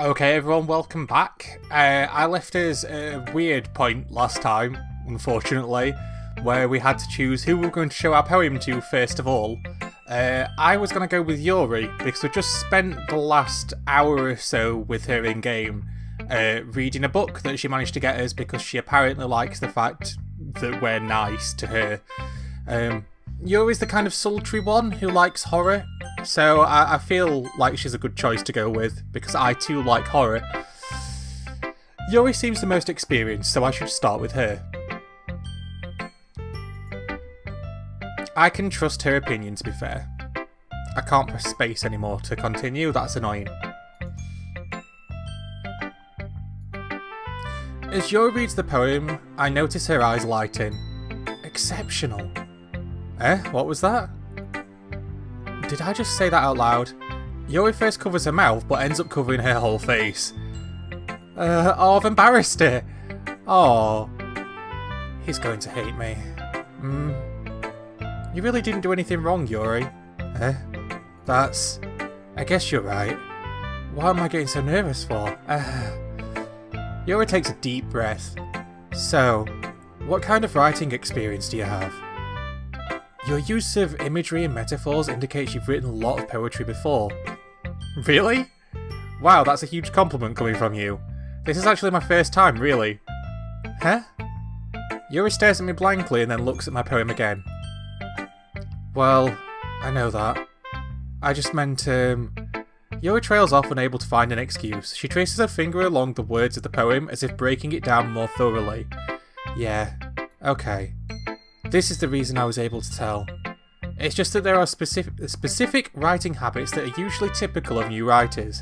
Okay, everyone, welcome back. I left us a weird point last time, unfortunately, where we had to choose who we were going to show our poem to first of all. I was going to go with Yuri, because we just spent the last hour or so with her in-game, reading a book that she managed to get us because she apparently likes the fact that we're nice to her. Yuri's the kind of sultry one who likes horror, so I feel like she's a good choice to go with, because I too like horror. Yuri seems the most experienced, so I should start with her. I can trust her opinion, to be fair. I can't press space anymore to continue, that's annoying. As Yuri reads the poem, I notice her eyes lighten. Exceptional. What was that? Did I just say that out loud? Yuri first covers her mouth, but ends up covering her whole face. Oh, I've embarrassed her. Oh. He's going to hate me. You really didn't do anything wrong, Yuri. I guess you're right. What am I getting so nervous for? Yuri takes a deep breath. So, what kind of writing experience do you have? Your use of imagery and metaphors indicates you've written a lot of poetry before. Really? Wow, that's a huge compliment coming from you. This is actually my first time, really. Huh? Yuri stares at me blankly and then looks at my poem again. Well, I know that. I just meant, Yuri trails off, unable to find an excuse. She traces her finger along the words of the poem as if breaking it down more thoroughly. Yeah, okay. This is the reason I was able to tell. It's just that there are specific writing habits that are usually typical of new writers.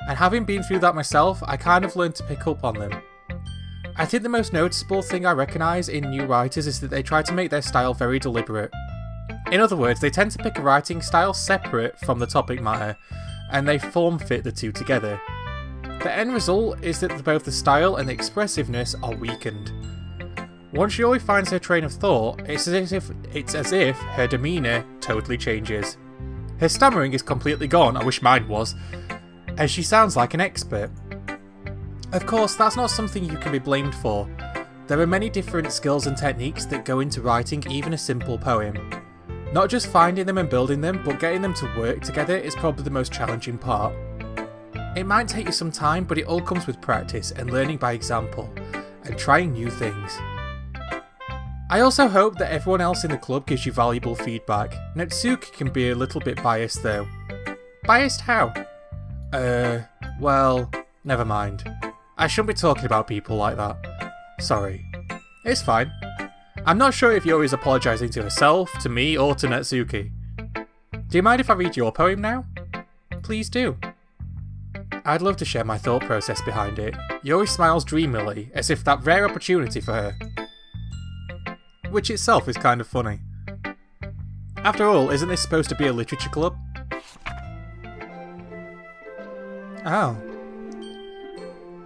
And having been through that myself, I kind of learned to pick up on them. I think the most noticeable thing I recognise in new writers is that they try to make their style very deliberate. In other words, they tend to pick a writing style separate from the topic matter, and they form fit the two together. The end result is that both the style and the expressiveness are weakened. Once Yuri finds her train of thought, it's as if her demeanour totally changes. Her stammering is completely gone, I wish mine was, and she sounds like an expert. Of course, that's not something you can be blamed for. There are many different skills and techniques that go into writing even a simple poem. Not just finding them and building them, but getting them to work together is probably the most challenging part. It might take you some time, but it all comes with practice and learning by example, and trying new things. I also hope that everyone else in the club gives you valuable feedback. Natsuki can be a little bit biased though. Biased how? Well, never mind. I shouldn't be talking about people like that. Sorry. It's fine. I'm not sure if Yuri's apologising to herself, to me, or to Natsuki. Do you mind if I read your poem now? Please do. I'd love to share my thought process behind it. Yuri smiles dreamily, as if that rare opportunity for her. Which itself is kind of funny. After all, isn't this supposed to be a literature club? Oh.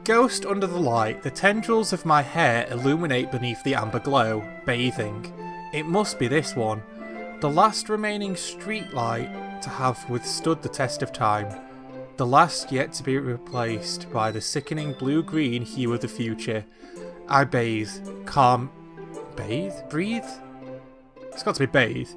Ghost under the light, the tendrils of my hair illuminate beneath the amber glow, bathing. It must be this one. The last remaining street light to have withstood the test of time. The last yet to be replaced by the sickening blue-green hue of the future. I bathe, calm... Bathe? Breathe? It's got to be bathe.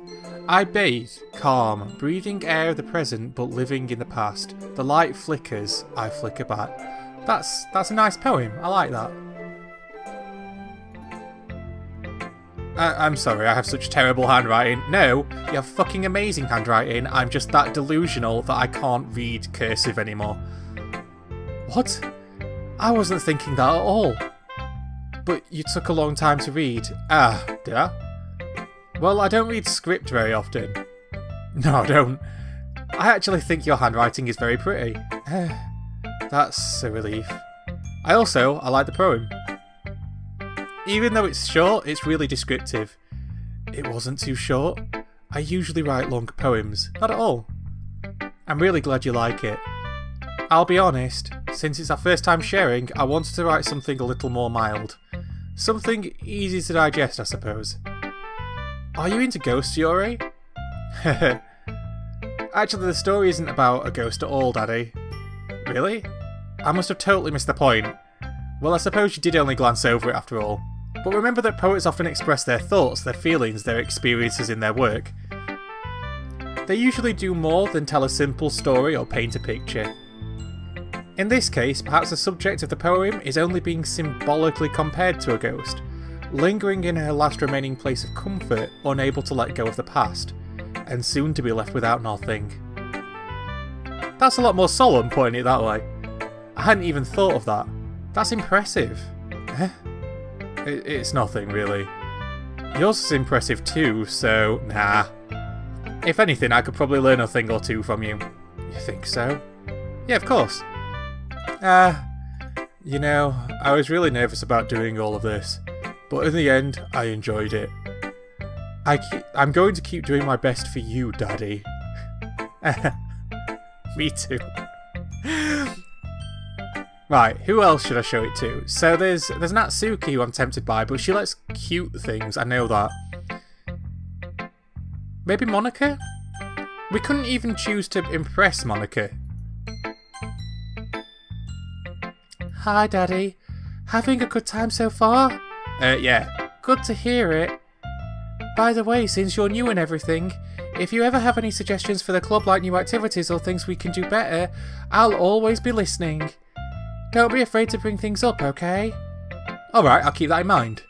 I bathe, calm, breathing air of the present but living in the past. The light flickers, I flicker back. That's a nice poem, I like that. I'm sorry, I have such terrible handwriting. No, you have fucking amazing handwriting, I'm just that delusional that I can't read cursive anymore. What? I wasn't thinking that at all. But you took a long time to read. Did I? Well, I don't read script very often. No, I don't. I actually think your handwriting is very pretty. That's a relief. I like the poem. Even though it's short, it's really descriptive. It wasn't too short. I usually write long poems. Not at all. I'm really glad you like it. I'll be honest, since it's our first time sharing, I wanted to write something a little more mild. Something easy to digest, I suppose. Are you into ghosts, Yuri? Actually, the story isn't about a ghost at all, Daddy. Really? I must have totally missed the point. Well, I suppose you did only glance over it after all. But remember that poets often express their thoughts, their feelings, their experiences in their work. They usually do more than tell a simple story or paint a picture. In this case, perhaps the subject of the poem is only being symbolically compared to a ghost, lingering in her last remaining place of comfort, unable to let go of the past, and soon to be left without nothing. That's a lot more solemn, putting it that way. I hadn't even thought of that. That's impressive. It's nothing, really. Yours is impressive too, so nah. If anything, I could probably learn a thing or two from you. You think so? Yeah, of course. You know, I was really nervous about doing all of this, but in the end, I enjoyed it. I'm going to keep doing my best for you, Daddy. Me too. Right, who else should I show it to? So there's Natsuki, who I'm tempted by, but she likes cute things, I know that. Maybe Monica? We couldn't even choose to impress Monica. Hi, Daddy. Having a good time so far? Yeah. Good to hear it. By the way, since you're new and everything, if you ever have any suggestions for the club, like new activities or things we can do better, I'll always be listening. Don't be afraid to bring things up, okay? Alright, I'll keep that in mind.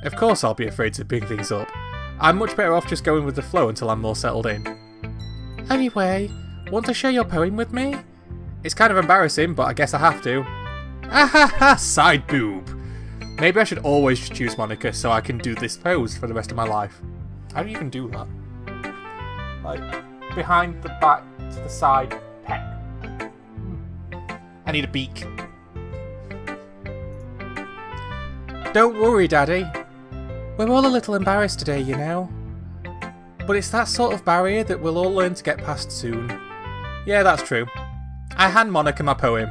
Of course I'll be afraid to bring things up. I'm much better off just going with the flow until I'm more settled in. Anyway, want to share your poem with me? It's kind of embarrassing, but I guess I have to. Ahaha, side boob. Maybe I should always choose Monica so I can do this pose for the rest of my life. How do you even do that? Like, behind the back to the side, peck. I need a beak. Don't worry, Daddy. We're all a little embarrassed today, you know. But it's that sort of barrier that we'll all learn to get past soon. Yeah, that's true. I hand Monica my poem.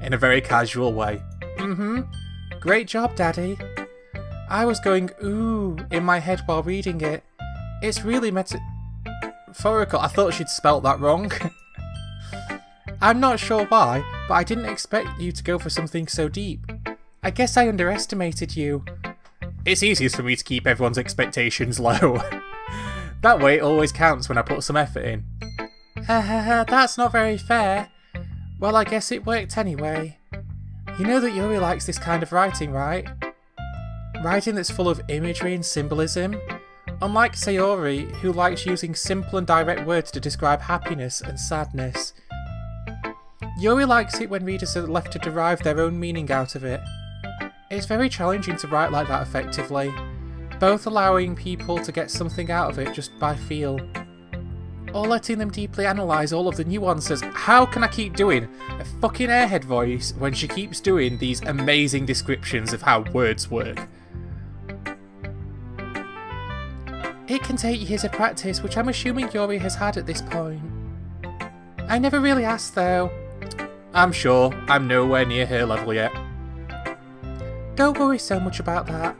In a very casual way. Great job, Daddy. I was going ooh in my head while reading it. It's really metaphorical. I thought she'd spelt that wrong. I'm not sure why, but I didn't expect you to go for something so deep. I guess I underestimated you. It's easiest for me to keep everyone's expectations low. That way it always counts when I put some effort in. That's not very fair. Well, I guess it worked anyway. You know that Yuri likes this kind of writing, right? Writing that's full of imagery and symbolism. Unlike Sayori, who likes using simple and direct words to describe happiness and sadness. Yuri likes it when readers are left to derive their own meaning out of it. It's very challenging to write like that effectively, both allowing people to get something out of it just by feel, or letting them deeply analyse all of the nuances. How can I keep doing a fucking airhead voice when she keeps doing these amazing descriptions of how words work? It can take years of practice, which I'm assuming Yuri has had at this point. I never really asked though. I'm sure, I'm nowhere near her level yet. Don't worry so much about that.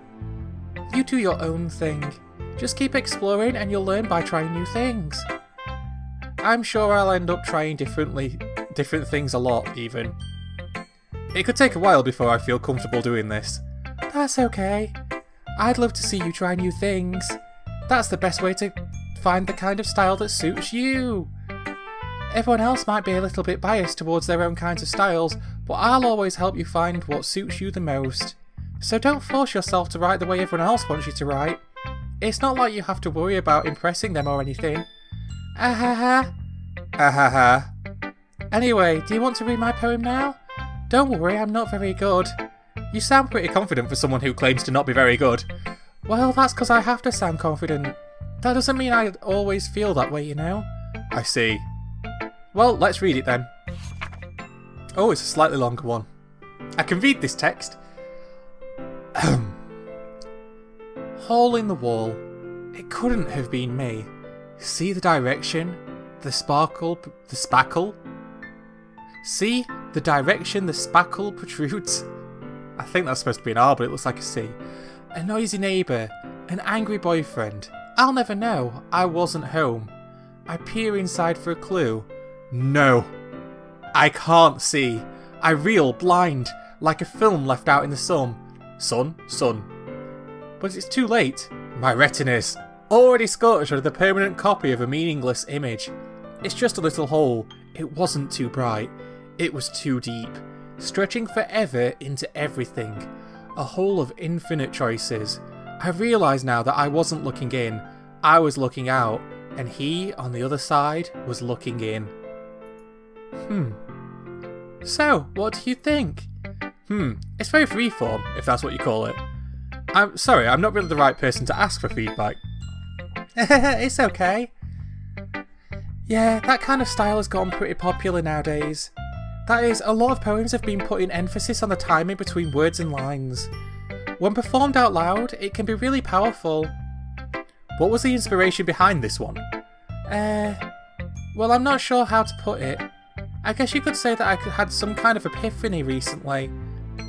You do your own thing. Just keep exploring and you'll learn by trying new things. I'm sure I'll end up trying different things a lot, even. It could take a while before I feel comfortable doing this. That's okay. I'd love to see you try new things. That's the best way to find the kind of style that suits you. Everyone else might be a little bit biased towards their own kinds of styles, but I'll always help you find what suits you the most. So don't force yourself to write the way everyone else wants you to write. It's not like you have to worry about impressing them or anything. Ahaha. Ahaha. Anyway, do you want to read my poem now? Don't worry, I'm not very good. You sound pretty confident for someone who claims to not be very good. Well, that's because I have to sound confident. That doesn't mean I always feel that way, you know? I see. Well, let's read it then. Oh, it's a slightly longer one. I can read this text. Hole in the wall. It couldn't have been me. See the direction? The spackle? See the direction the spackle protrudes? I think that's supposed to be an R, but it looks like a C. A noisy neighbour. An angry boyfriend. I'll never know. I wasn't home. I peer inside for a clue. No. I can't see. I reel blind, like a film left out in the sun. Sun. But it's too late. My retinas, already scorched under the permanent copy of a meaningless image. It's just a little hole. It wasn't too bright. It was too deep, stretching forever into everything. A hole of infinite choices. I realise now that I wasn't looking in. I was looking out, and he, on the other side, was looking in. So, what do you think? It's very freeform, if that's what you call it. I'm sorry, I'm not really the right person to ask for feedback. It's okay. Yeah, that kind of style has gotten pretty popular nowadays. That is, a lot of poems have been putting emphasis on the timing between words and lines. When performed out loud, it can be really powerful. What was the inspiration behind this one? Well, I'm not sure how to put it. I guess you could say that I had some kind of epiphany recently.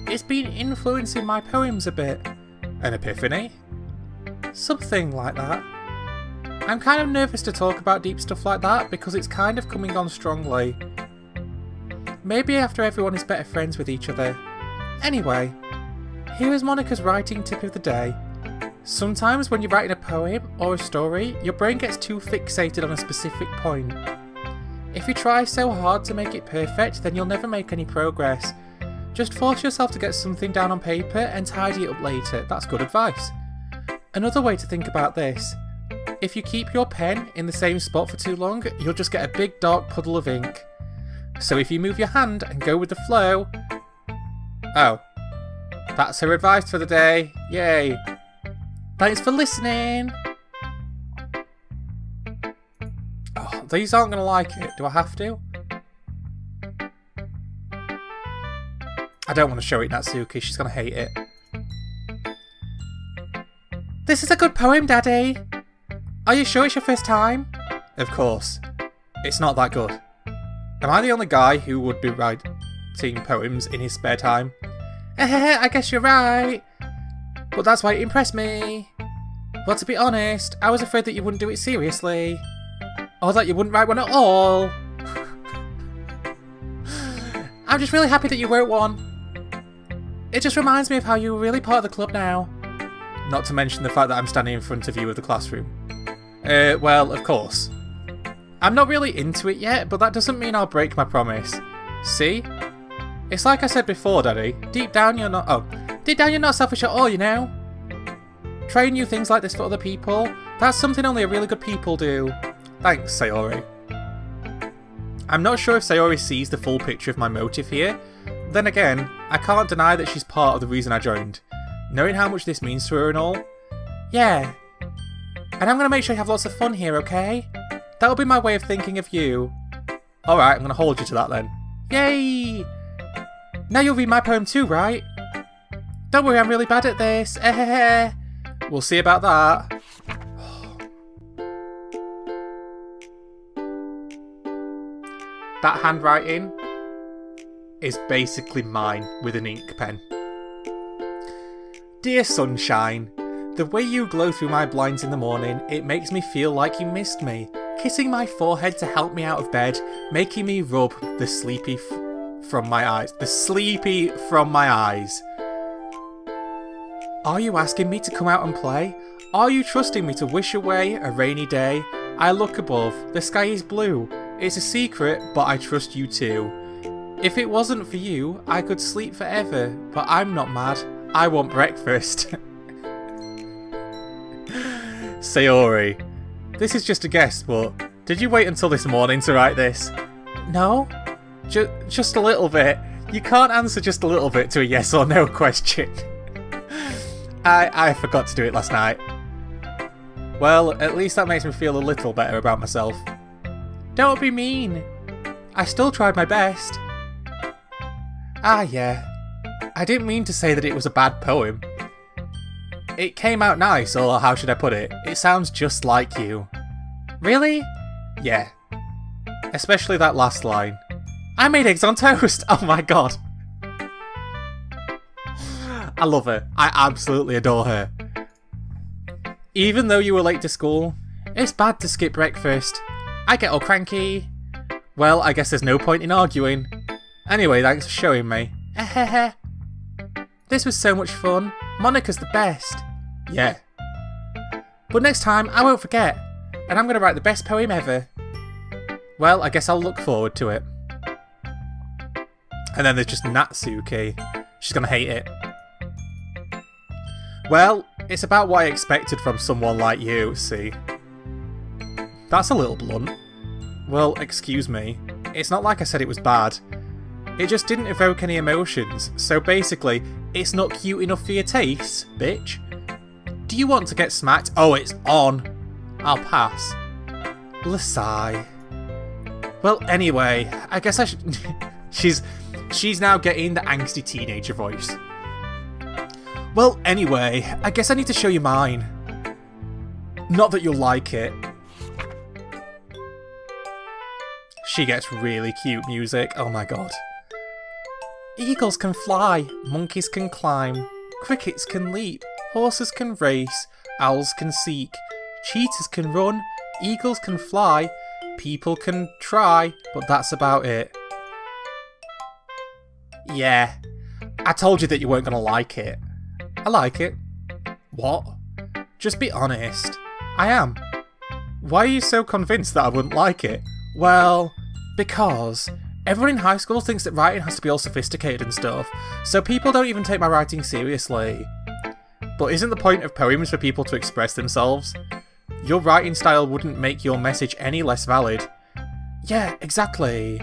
It's been influencing my poems a bit. An epiphany? Something like that. I'm kind of nervous to talk about deep stuff like that because it's kind of coming on strongly. Maybe after everyone is better friends with each other. Anyway, here is Monica's writing tip of the day. Sometimes when you're writing a poem or a story, your brain gets too fixated on a specific point. If you try so hard to make it perfect, then you'll never make any progress. Just force yourself to get something down on paper and tidy it up later. That's good advice. Another way to think about this. If you keep your pen in the same spot for too long, you'll just get a big dark puddle of ink. So if you move your hand and go with the flow... Oh. That's her advice for the day. Yay. Thanks for listening. Oh, these aren't going to like it. Do I have to? I don't want to show it Natsuki. She's going to hate it. This is a good poem, Daddy. Are you sure it's your first time? Of course. It's not that good. Am I the only guy who would be writing poems in his spare time? I guess you're right. But that's why it impressed me. Well, to be honest, I was afraid that you wouldn't do it seriously. Or that you wouldn't write one at all. I'm just really happy that you wrote one. It just reminds me of how you were really part of the club now. Not to mention the fact that I'm standing in front of you of the classroom. Well, of course. I'm not really into it yet, but that doesn't mean I'll break my promise. See? It's like I said before, Daddy. Deep down you're not selfish at all, you know? Trying new things like this for other people, that's something only really good people do. Thanks, Sayori. I'm not sure if Sayori sees the full picture of my motive here. Then again, I can't deny that she's part of the reason I joined. Knowing how much this means to her and all. Yeah. And I'm going to make sure you have lots of fun here, okay? That'll be my way of thinking of you. Alright, I'm going to hold you to that then. Yay! Now you'll read my poem too, right? Don't worry, I'm really bad at this. We'll see about that. That handwriting is basically mine with an ink pen. Dear sunshine, the way you glow through my blinds in the morning, it makes me feel like you missed me. Kissing my forehead to help me out of bed, making me rub the sleepy from my eyes. The sleepy from my eyes. Are you asking me to come out and play? Are you trusting me to wish away a rainy day? I look above, the sky is blue. It's a secret, but I trust you too. If it wasn't for you, I could sleep forever, but I'm not mad. I want breakfast. Sayori, this is just a guess, but did you wait until this morning to write this? No? Just a little bit. You can't answer just a little bit to a yes or no question. I forgot to do it last night. Well, at least that makes me feel a little better about myself. Don't be mean. I still tried my best. Ah, yeah. I didn't mean to say that it was a bad poem. It came out nice, or how should I put it? It sounds just like you. Really? Yeah. Especially that last line. I made eggs on toast! Oh my god. I love her. I absolutely adore her. Even though you were late to school, it's bad to skip breakfast. I get all cranky. Well, I guess there's no point in arguing. Anyway, thanks for showing me. This was so much fun. Monica's the best. Yeah. But next time, I won't forget. And I'm going to write the best poem ever. Well, I guess I'll look forward to it. And then there's just Natsuki. She's going to hate it. Well, it's about what I expected from someone like you, see. That's a little blunt. Well, excuse me. It's not like I said it was bad. It just didn't evoke any emotions, so basically, it's not cute enough for your tastes, bitch. Do you want to get smacked? Oh, it's on. I'll pass. Lasai. Well, anyway, I guess I should... She's now getting the angsty teenager voice. Well, anyway, I guess I need to show you mine. Not that you'll like it. She gets really cute music, oh my god. Eagles can fly, monkeys can climb, crickets can leap, horses can race, owls can seek, cheetahs can run, eagles can fly, people can try, but that's about it. Yeah, I told you that you weren't going to like it. I like it. What? Just be honest. I am. Why are you so convinced that I wouldn't like it? Well, because everyone in high school thinks that writing has to be all sophisticated and stuff, so people don't even take my writing seriously. But isn't the point of poems for people to express themselves? Your writing style wouldn't make your message any less valid. Yeah, exactly.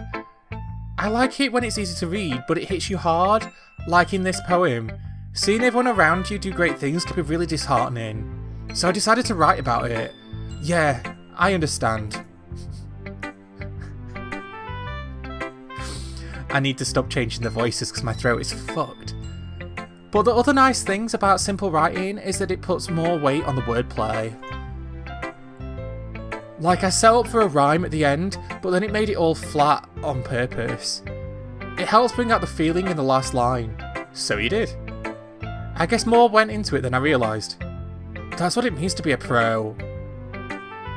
I like it when it's easy to read, but it hits you hard, like in this poem. Seeing everyone around you do great things can be really disheartening. So I decided to write about it. Yeah, I understand. I need to stop changing the voices because my throat is fucked. But the other nice things about simple writing is that it puts more weight on the wordplay. Like, I set up for a rhyme at the end, but then it made it all flat on purpose. It helps bring out the feeling in the last line. So you did. I guess more went into it than I realised. That's what it means to be a pro.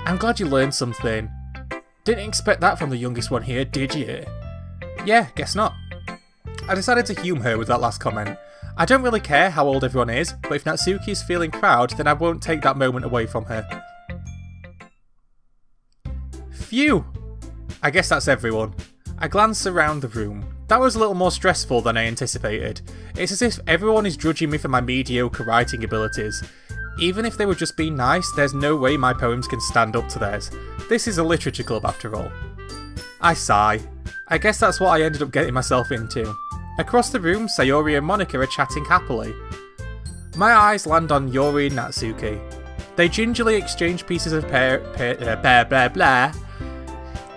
I'm glad you learned something. Didn't expect that from the youngest one here, did you? Yeah, guess not. I decided to hume her with that last comment. I don't really care how old everyone is, but if Natsuki is feeling proud, then I won't take that moment away from her. Phew! I guess that's everyone. I glance around the room. That was a little more stressful than I anticipated. It's as if everyone is judging me for my mediocre writing abilities. Even if they were just being nice, there's no way my poems can stand up to theirs. This is a literature club after all. I sigh. I guess that's what I ended up getting myself into. Across the room, Sayori and Monica are chatting happily. My eyes land on Yori and Natsuki. They gingerly exchange pieces of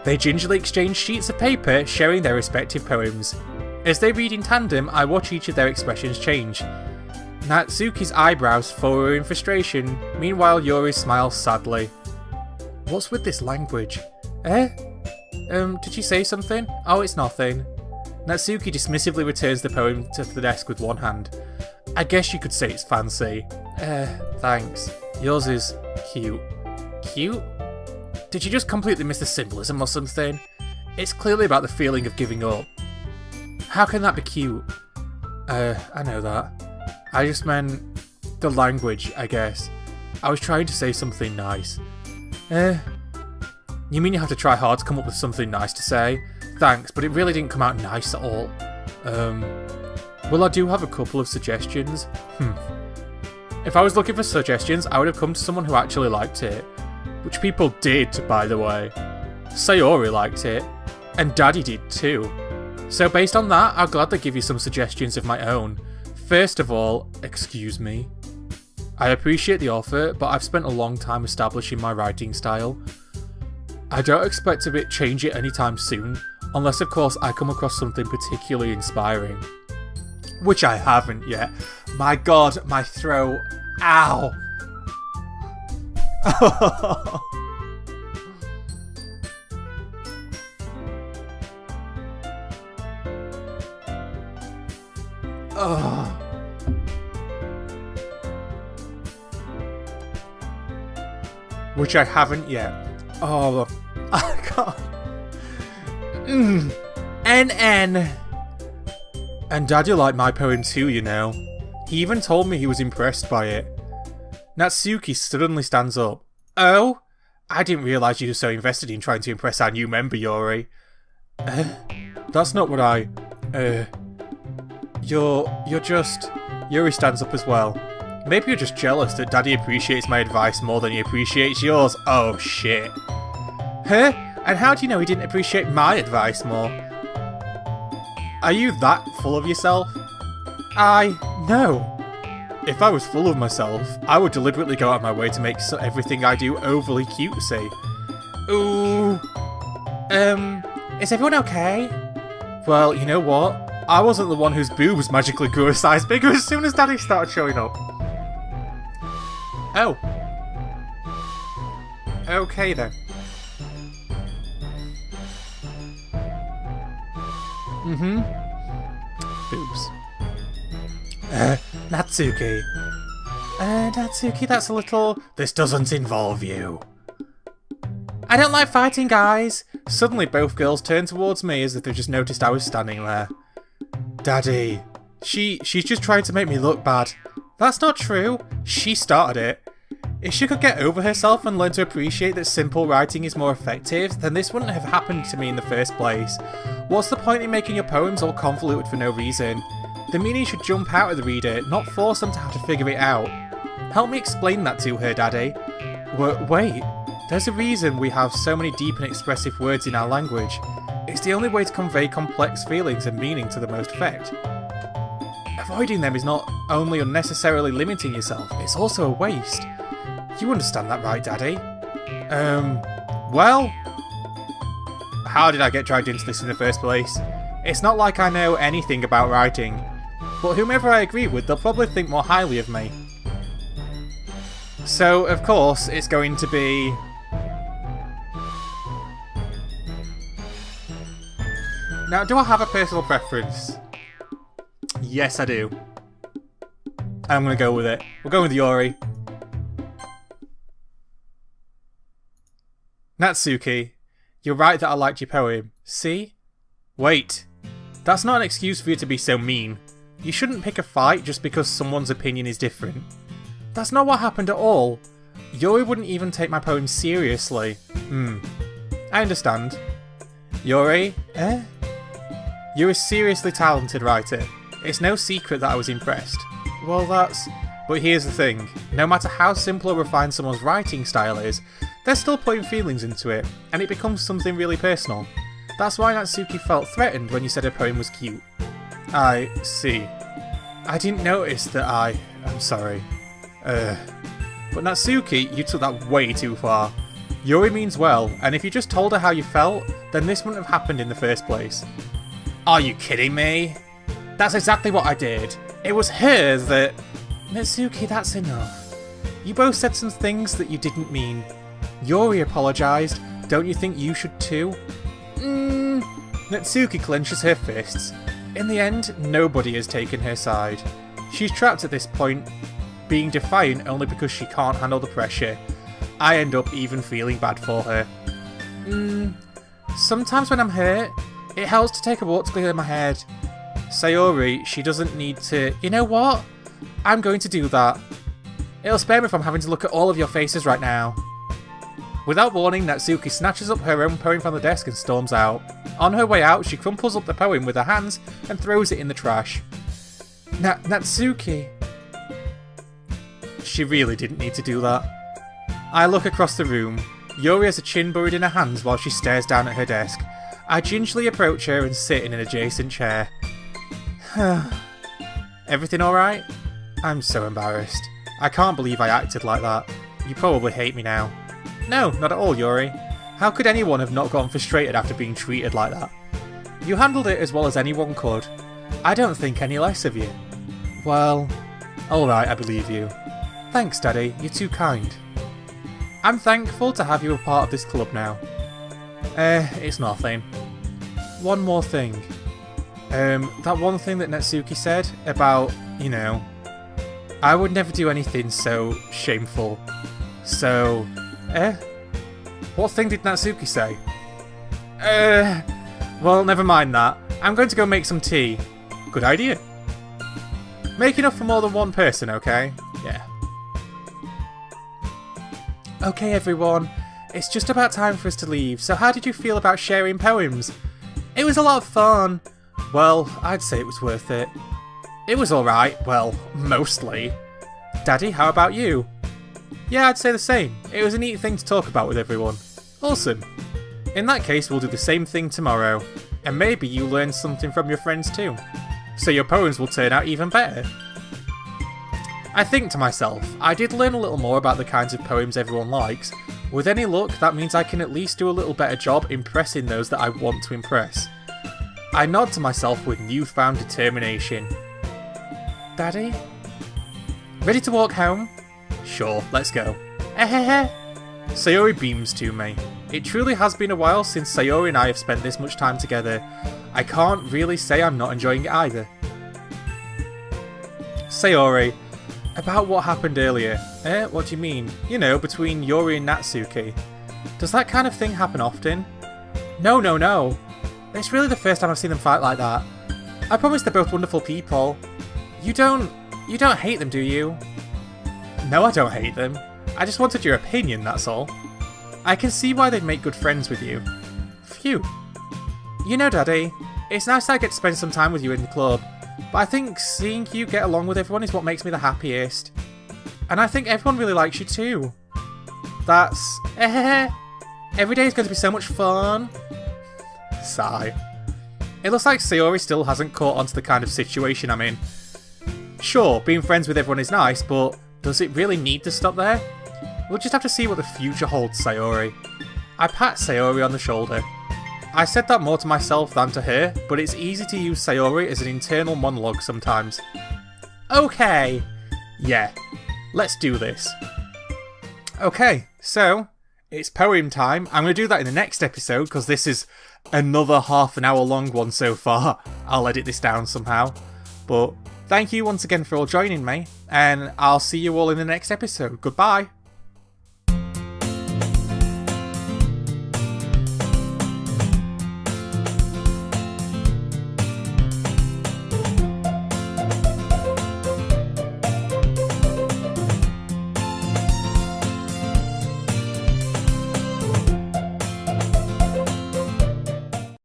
They gingerly exchange sheets of paper, sharing their respective poems. As they read in tandem, I watch each of their expressions change. Natsuki's eyebrows furrow in frustration, meanwhile Yori smiles sadly. What's with this language? Did you say something? Oh, it's nothing. Natsuki dismissively returns the poem to the desk with one hand. I guess you could say it's fancy. Thanks. Yours is cute. Cute? Did you just completely miss the symbolism or something? It's clearly about the feeling of giving up. How can that be cute? I know that. I just meant the language, I guess. I was trying to say something nice. You mean you have to try hard to come up with something nice to say? Thanks, but it really didn't come out nice at all. Well, I do have a couple of suggestions. If I was looking for suggestions, I would have come to someone who actually liked it. Which people did, by the way. Sayori liked it. And Daddy did too. So based on that, I'll gladly give you some suggestions of my own. First of all, excuse me. I appreciate the offer, but I've spent a long time establishing my writing style. I don't expect to change it anytime soon, unless of course I come across something particularly inspiring. Which I haven't yet. My god, my throat. Ow! Which I haven't yet. Oh, I can't. NN. And Daddy liked my poem too, you know. He even told me he was impressed by it. Natsuki suddenly stands up. Oh? I didn't realise you were so invested in trying to impress our new member, Yuri. That's not what I... You're just... Yuri stands up as well. Maybe you're just jealous that Daddy appreciates my advice more than he appreciates yours. Oh, shit. Huh? And how do you know he didn't appreciate my advice more? Are you that full of yourself? No. If I was full of myself, I would deliberately go out of my way to make everything I do overly cutesy. Ooh. Is everyone okay? Well, you know what? I wasn't the one whose boobs magically grew a size bigger as soon as Daddy started showing up. Oh. Okay then. Boobs. Natsuki. Natsuki, that's a little... This doesn't involve you. I don't like fighting, guys. Suddenly both girls turned towards me as if they just noticed I was standing there. Daddy. She's just trying to make me look bad. That's not true. She started it. If she could get over herself and learn to appreciate that simple writing is more effective, then this wouldn't have happened to me in the first place. What's the point in making your poems all convoluted for no reason? The meaning should jump out at the reader, not force them to have to figure it out. Help me explain that to her, Daddy. Wait, there's a reason we have so many deep and expressive words in our language. It's the only way to convey complex feelings and meaning to the most effect. Avoiding them is not only unnecessarily limiting yourself, it's also a waste. You understand that, right, Daddy? Well... How did I get dragged into this in the first place? It's not like I know anything about writing, but whomever I agree with, they'll probably think more highly of me. So, of course, it's going to be... Now, do I have a personal preference? Yes, I do. I'm going to go with it. We'll go with Yuri. Natsuki, you're right that I liked your poem. See? Wait. That's not an excuse for you to be so mean. You shouldn't pick a fight just because someone's opinion is different. That's not what happened at all. Yuri wouldn't even take my poem seriously. I understand. Yuri? You're a seriously talented writer. It's no secret that I was impressed. Well, that's... But here's the thing. No matter how simple or refined someone's writing style is, they're still putting feelings into it, and it becomes something really personal. That's why Natsuki felt threatened when you said her poem was cute. I see. I didn't notice that I'm sorry. But Natsuki, you took that way too far. Yuri means well, and if you just told her how you felt, then this wouldn't have happened in the first place. Are you kidding me? That's exactly what I did. It was her that... Natsuki, that's enough. You both said some things that you didn't mean. Yuri apologised. Don't you think you should too? Natsuki clenches her fists. In the end, nobody has taken her side. She's trapped at this point, being defiant only because she can't handle the pressure. I end up even feeling bad for her. Sometimes when I'm hurt, it helps to take a walk to clear my head. Sayori, she doesn't need to... You know what? I'm going to do that. It'll spare me from having to look at all of your faces right now. Without warning, Natsuki snatches up her own poem from the desk and storms out. On her way out, she crumples up the poem with her hands and throws it in the trash. Natsuki... She really didn't need to do that. I look across the room. Yuri has a chin buried in her hands while she stares down at her desk. I gingerly approach her and sit in an adjacent chair. Everything alright? I'm so embarrassed. I can't believe I acted like that. You probably hate me now. No, not at all, Yuri. How could anyone have not gotten frustrated after being treated like that? You handled it as well as anyone could. I don't think any less of you. Well, alright, I believe you. Thanks, Daddy, you're too kind. I'm thankful to have you a part of this club now. It's nothing. One more thing. That one thing that Natsuki said about, you know, I would never do anything so shameful. So, what thing did Natsuki say? Well, never mind that. I'm going to go make some tea. Good idea. Make enough for more than one person, okay? Yeah. Okay, everyone. It's just about time for us to leave, so how did you feel about sharing poems? It was a lot of fun. Well, I'd say it was worth it. It was alright, well, mostly. Daddy, how about you? Yeah, I'd say the same. It was a neat thing to talk about with everyone. Awesome. In that case, we'll do the same thing tomorrow. And maybe you learn something from your friends too. So your poems will turn out even better. I think to myself, I did learn a little more about the kinds of poems everyone likes. With any luck, that means I can at least do a little better job impressing those that I want to impress. I nod to myself with newfound determination. Daddy? Ready to walk home? Sure, let's go. Sayori beams to me. It truly has been a while since Sayori and I have spent this much time together. I can't really say I'm not enjoying it either. Sayori, about what happened earlier. What do you mean? You know, between Yori and Natsuki. Does that kind of thing happen often? No. It's really the first time I've seen them fight like that. I promise they're both wonderful people. You don't hate them, do you? No, I don't hate them. I just wanted your opinion, that's all. I can see why they'd make good friends with you. Phew. You know, Daddy, it's nice that I get to spend some time with you in the club, but I think seeing you get along with everyone is what makes me the happiest. And I think everyone really likes you too. That's... every day is going to be so much fun. Sigh. It looks like Sayori still hasn't caught on to the kind of situation I'm in. Sure, being friends with everyone is nice, but does it really need to stop there? We'll just have to see what the future holds, Sayori. I pat Sayori on the shoulder. I said that more to myself than to her, but it's easy to use Sayori as an internal monologue sometimes. Okay. Yeah, let's do this. Okay, so it's poem time. I'm going to do that in the next episode because this is another half an hour long one so far. I'll edit this down somehow. But thank you once again for all joining me, and I'll see you all in the next episode. Goodbye.